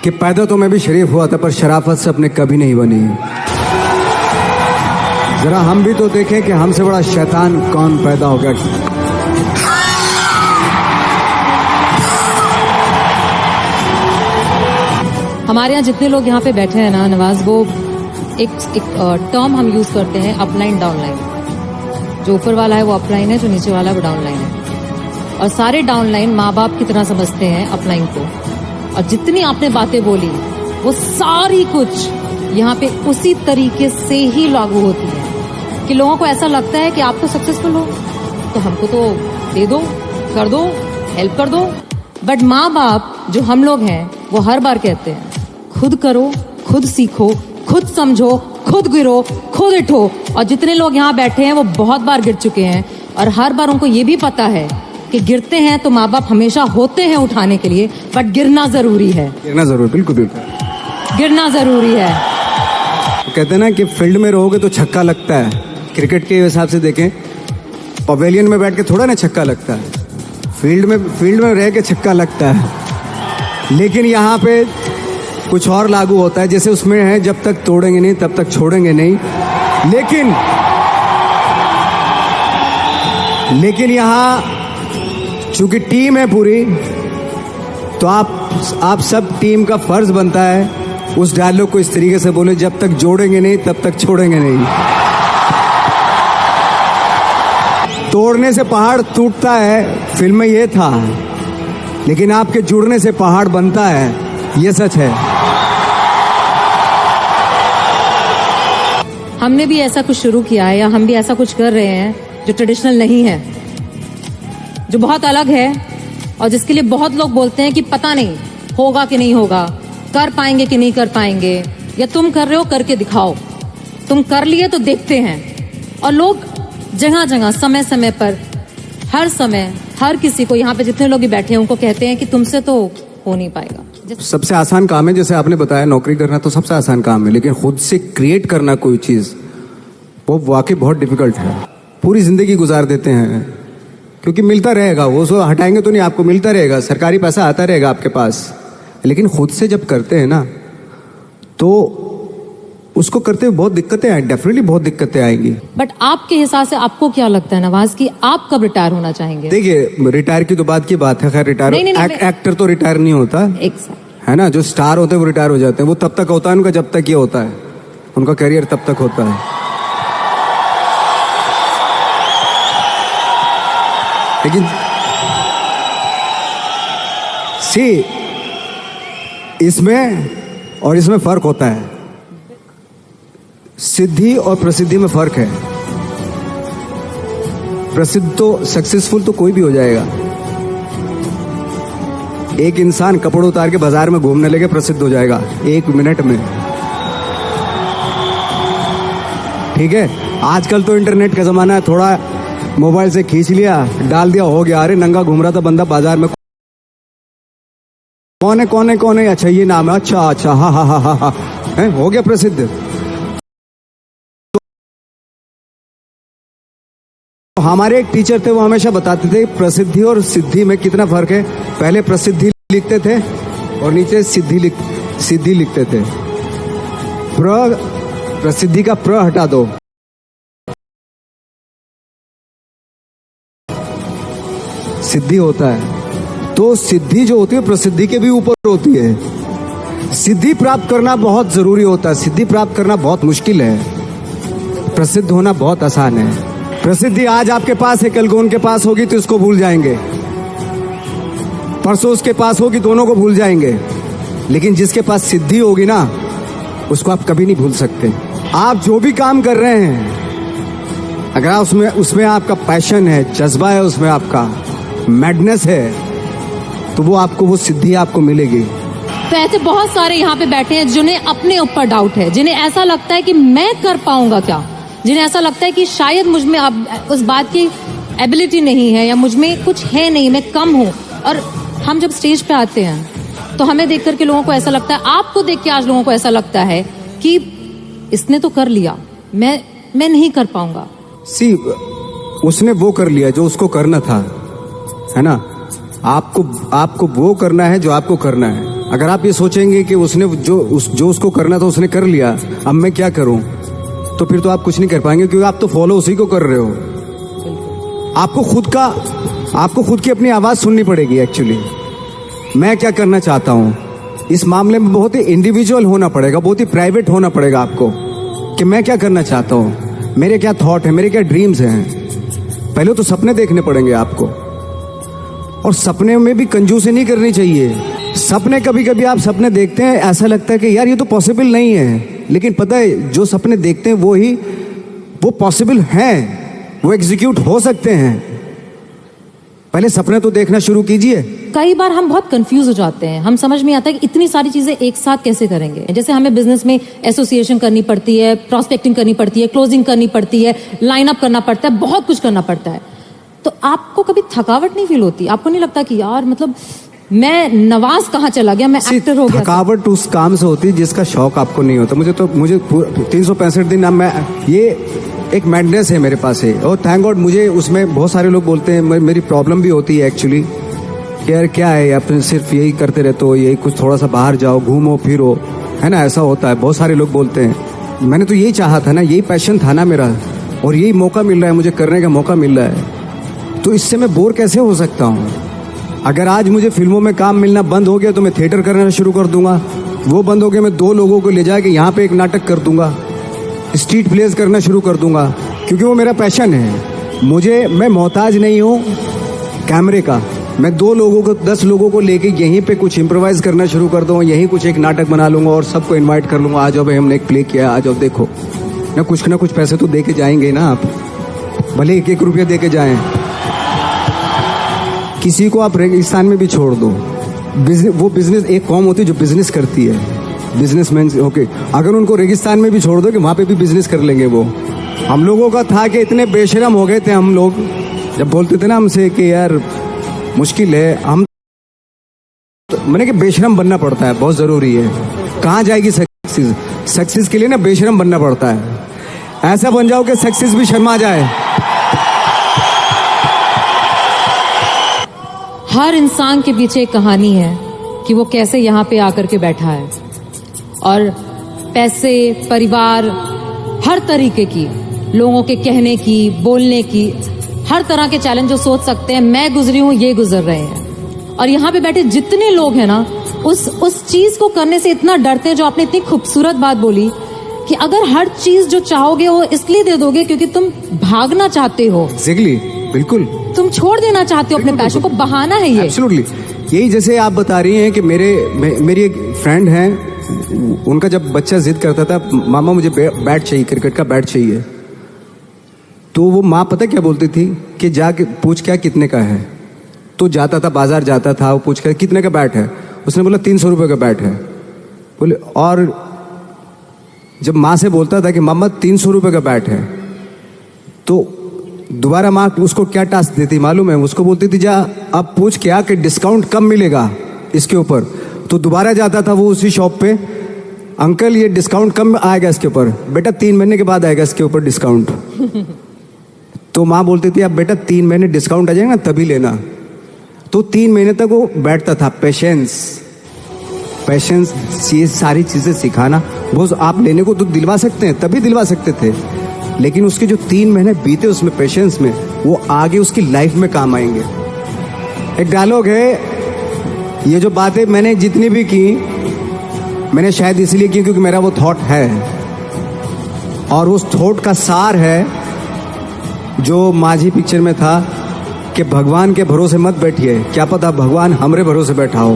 कि पैदा तो मैं भी शरीफ हुआ था पर शराफत से अपने कभी नहीं बनी। जरा हम भी तो देखें कि हमसे बड़ा शैतान कौन पैदा हो गया। हमारे यहाँ जितने लोग यहाँ पे बैठे हैं ना नवाज, वो एक टर्म हम यूज करते हैं अपलाइन डाउनलाइन। जो ऊपर वाला है वो अपलाइन है, जो नीचे वाला है वो डाउनलाइन है। और सारे डाउनलाइन माँ बाप की तरह समझते हैं अपलाइन को। और जितनी आपने बातें बोली वो सारी कुछ यहाँ पे उसी तरीके से ही लागू होती है कि लोगों को ऐसा लगता है कि आप तो सक्सेसफुल हो तो हमको तो दे दो, कर दो, हेल्प कर दो। बट माँ बाप जो हम लोग हैं वो हर बार कहते हैं खुद करो, खुद सीखो, खुद समझो, खुद गिरो, खुद उठो। और जितने लोग यहाँ बैठे हैं वो बहुत बार गिर चुके हैं और हर बार उनको ये भी पता है कि गिरते हैं तो माँ बाप हमेशा होते हैं उठाने के लिए, बट गिरना जरूरी है। गिरना जरूरी, बिल्कुल बिल्कुल गिरना जरूरी है। कहते हैं ना कि फील्ड में रहोगे तो छक्का लगता है। क्रिकेट के हिसाब से देखें, पवेलियन में बैठ के थोड़ा ना छक्का लगता है, फील्ड में रह के छक्का लगता है। लेकिन यहाँ पे कुछ और लागू होता है, जैसे उसमें है जब तक तोड़ेंगे नहीं तब तक छोड़ेंगे नहीं। लेकिन यहाँ चूंकि टीम है पूरी, तो आप सब टीम का फर्ज बनता है उस डायलॉग को इस तरीके से बोले, जब तक जोड़ेंगे नहीं तब तक छोड़ेंगे नहीं। तोड़ने से पहाड़ टूटता है, फिल्म में ये था, लेकिन आपके जुड़ने से पहाड़ बनता है, ये सच है। हमने भी ऐसा कुछ शुरू किया है या हम भी ऐसा कुछ कर रहे हैं जो ट्रेडिशनल नहीं है, जो बहुत अलग है और जिसके लिए बहुत लोग बोलते हैं कि पता नहीं होगा कि नहीं होगा, कर पाएंगे कि नहीं कर पाएंगे, या तुम कर रहे हो करके दिखाओ, तुम कर लिए तो देखते हैं। और लोग जगह जगह समय समय पर हर समय हर किसी को, यहाँ पे जितने लोग भी बैठे हैं उनको कहते हैं कि तुमसे तो हो नहीं पाएगा। सबसे आसान काम है, जैसे आपने बताया नौकरी करना तो सबसे आसान काम है, लेकिन खुद से क्रिएट करना कोई चीज वो वाकई बहुत डिफिकल्ट है। पूरी जिंदगी गुजार देते हैं क्योंकि मिलता रहेगा, वो सो हटाएंगे तो नहीं, आपको मिलता रहेगा, सरकारी पैसा आता रहेगा आपके पास। लेकिन खुद से जब करते हैं ना तो उसको करते हुए बहुत दिक्कतें आएंगी, डेफिनेटली बहुत दिक्कतें आएंगी। बट आपके हिसाब से आपको क्या लगता है नवाज कि आप कब रिटायर होना चाहेंगे? देखिए, रिटायर की तो बात की बात है, खैर रिटायर एक्टर तो रिटायर नहीं होता है ना, जो स्टार होते हैं वो रिटायर हो जाते हैं। वो तब तक होता है उनका जब तक ये होता है, उनका करियर तब तक होता है। लेकिन इसमें और इसमें फर्क होता है, सिद्धि और प्रसिद्धि में फर्क है। प्रसिद्ध तो सक्सेसफुल तो कोई भी हो जाएगा। एक इंसान कपड़े उतार के बाजार में घूमने लगे, प्रसिद्ध हो जाएगा 1 मिनट में। ठीक है, आजकल तो इंटरनेट का जमाना है, थोड़ा मोबाइल से खींच लिया, डाल दिया, हो गया। अरे नंगा घूम रहा था बंदा बाजार में, कौन है, अच्छा ये नाम है, अच्छा हाँ हाँ हाँ हाँ हाँ, हो गया प्रसिद्ध। तो हमारे एक टीचर थे, वो हमेशा बताते थे प्रसिद्धि और सिद्धि में कितना फर्क है। पहले प्रसिद्धि लिखते थे और नीचे सिद्धि लिखते थे। प्रसिद्धि का प्र हटा दो, सिद्धि होता है। तो सिद्धि जो होती है प्रसिद्धि के भी ऊपर होती है। सिद्धि प्राप्त करना बहुत जरूरी होता है, सिद्धि प्राप्त करना बहुत मुश्किल है, प्रसिद्ध होना बहुत आसान है। प्रसिद्धि आज आपके पास है, कल को उनके पास होगी तो इसको भूल जाएंगे, परसों उसके पास होगी, दोनों को भूल जाएंगे। लेकिन जिसके पास सिद्धि होगी ना, उसको आप कभी नहीं भूल सकते। आप जो भी काम कर रहे हैं, अगर उसमें आपका पैशन है, जज्बा है, उसमें आपका मैडनेस है, तो वो सिद्धि आपको मिलेगी। तो ऐसे बहुत सारे यहाँ पे बैठे हैं जिन्हें अपने ऊपर डाउट है, जिन्हें ऐसा लगता है कि मैं कर पाऊंगा क्या, जिन्हें ऐसा लगता है कि शायद मुझ में अब उस बात की एबिलिटी नहीं है या मुझ में कुछ है नहीं, मैं कम हूँ। और हम जब स्टेज पे आते हैं तो हमें देख करके लोगों को ऐसा लगता है, आपको देख के आज लोगों को ऐसा लगता है कि इसने तो कर लिया, मैं नहीं कर पाऊंगा। उसने वो कर लिया जो उसको करना था, है ना। आपको वो करना है जो आपको करना है। अगर आप ये सोचेंगे कि उसने जो उसको करना था उसने कर लिया, अब मैं क्या करूं, तो फिर तो आप कुछ नहीं कर पाएंगे, क्योंकि आप तो फॉलो उसी को कर रहे हो। आपको खुद की अपनी आवाज सुननी पड़ेगी। एक्चुअली मैं क्या करना चाहता हूं, इस मामले में बहुत ही इंडिविजुअल होना पड़ेगा, बहुत ही प्राइवेट होना पड़ेगा आपको, कि मैं क्या करना चाहता हूं, मेरे क्या थॉट है, मेरे क्या ड्रीम्स हैं। पहले तो सपने देखने पड़ेंगे आपको, और सपने में भी कंजूसी नहीं करनी चाहिए। सपने कभी कभी आप सपने देखते हैं, ऐसा लगता है कि यार ये तो पॉसिबल नहीं है, लेकिन पता है जो सपने देखते हैं वो पॉसिबल हैं, वो एग्जीक्यूट हो सकते हैं। पहले सपने तो देखना शुरू कीजिए। कई बार हम बहुत कंफ्यूज हो जाते हैं, हम समझ में आता है कि इतनी सारी चीजें एक साथ कैसे करेंगे। जैसे हमें बिजनेस में एसोसिएशन करनी पड़ती है, प्रॉस्पेक्टिंग करनी पड़ती है, क्लोजिंग करनी पड़ती है, लाइन अप करना पड़ता है, बहुत कुछ करना पड़ता है। तो आपको कभी थकावट नहीं फील होती? आपको नहीं लगता कि यार मतलब मैं नवाज कहाँ चला गया, मैं एक्टर हो गया? थकावट उस काम से होती है जिसका शौक आपको नहीं होता। मुझे 365 दिन मैं ये एक मैडनेस है मेरे पास है, और थैंक गॉड मुझे उसमें बहुत सारे लोग बोलते हैं, मेरी प्रॉब्लम भी होती है एक्चुअली, यार क्या है आप सिर्फ यही करते रहते हो, यही कुछ थोड़ा सा बाहर जाओ, घूमो फिरो, है ना, ऐसा होता है। बहुत सारे लोग बोलते हैं। मैंने तो यही चाहा था ना, यही पैशन था ना मेरा, और यही मौका मिल रहा है, मुझे करने का मौका मिल रहा है, तो इससे मैं बोर कैसे हो सकता हूँ। अगर आज मुझे फिल्मों में काम मिलना बंद हो गया तो मैं थिएटर करना शुरू कर दूंगा, वो बंद हो गया मैं 2 लोगों को ले जाके यहाँ पे एक नाटक कर दूंगा, स्ट्रीट प्लेस करना शुरू कर दूंगा, क्योंकि वो मेरा पैशन है। मैं मोहताज नहीं हूँ कैमरे का, मैं 2 लोगों को 10 लोगों को लेके यहीं पे कुछ इम्प्रोवाइज करना शुरू कर दूंगा, यहीं कुछ एक नाटक बना लूंगा और सबको इन्वाइट कर लूंगा, आ जाओ भाई हमने एक प्ले किया, आ जाओ देखो ना कुछ पैसे तो दे के जाएंगे ना आप, भले 1-1 रुपया दे के जाएं। किसी को आप रेगिस्तान में भी छोड़ दो, वो बिजनेस, एक कौम होती है जो बिजनेस करती है, बिजनेसमैन, ओके, अगर उनको रेगिस्तान में भी छोड़ दो कि वहां पे भी बिजनेस कर लेंगे वो। हम लोगों का था कि इतने बेशरम हो गए थे हम लोग, जब बोलते थे ना हमसे कि यार मुश्किल है, हम मैंने कि बेशरम बनना पड़ता है, बहुत जरूरी है। कहाँ जाएगी सक्सेस के लिए ना बेशरम बनना पड़ता है। ऐसा बन जाओ कि सक्सेस भी शर्मा जाए। हर इंसान के पीछे एक कहानी है कि वो कैसे यहाँ पे आकर के बैठा है, और पैसे, परिवार, हर तरीके की, लोगों के कहने की, बोलने की, हर तरह के चैलेंज जो सोच सकते हैं मैं गुजरी हूं, ये गुजर रहे हैं। और यहाँ पे बैठे जितने लोग हैं ना, उस चीज को करने से इतना डरते हैं। जो आपने इतनी खूबसूरत बात बोली कि अगर हर चीज जो चाहोगे वो इसलिए दे दोगे क्योंकि तुम भागना चाहते हो। एग्जैक्टली, बिल्कुल, तुम छोड़ देना चाहते हो अपने पैशन को, बहाना है ये। एब्सोल्युटली, यही जैसे आप बता रही हैं कि मेरी एक फ्रेंड है, उनका जब बच्चा जिद करता था मामा मुझे बैट चाहिए, क्रिकेट का बैट चाहिए, तो वो माँ पता क्या बोलती थी कि जाके पूछ क्या कितने का है। तो जाता था, बाजार जाता था, वो पूछ कर कितने का बैट है, उसने बोला 300 रुपये का बैट है। बोले, और जब माँ से बोलता था कि मामा 300 रुपये का बैट है, तो दोबारा माँ उसको क्या टास्क देती मालूम है, उसको बोलती थी जा अब पूछ क्या कि डिस्काउंट कम मिलेगा इसके ऊपर। तो दोबारा जाता था वो उसी शॉप पे, अंकल ये डिस्काउंट कम आएगा इसके ऊपर। बेटा 3 महीने के बाद आएगा इसके ऊपर डिस्काउंट। तो माँ बोलती थी अब बेटा 3 महीने डिस्काउंट आ जाएगा तभी लेना। तो 3 महीने तक वो बैठता था। पेशेंस, ये सारी चीजें सिखाना, वो आप लेने को तो दिलवा सकते हैं, तभी दिलवा सकते थे, लेकिन उसके जो 3 महीने बीते उसमें पेशेंस में, वो आगे उसकी लाइफ में काम आएंगे। एक डायलॉग है, ये जो बातें मैंने जितनी भी की, मैंने शायद इसलिए की क्योंकि मेरा वो थॉट है, और उस थॉट का सार है जो माझी पिक्चर में था कि भगवान के भरोसे मत बैठिए, क्या पता भगवान हमरे भरोसे बैठा हो।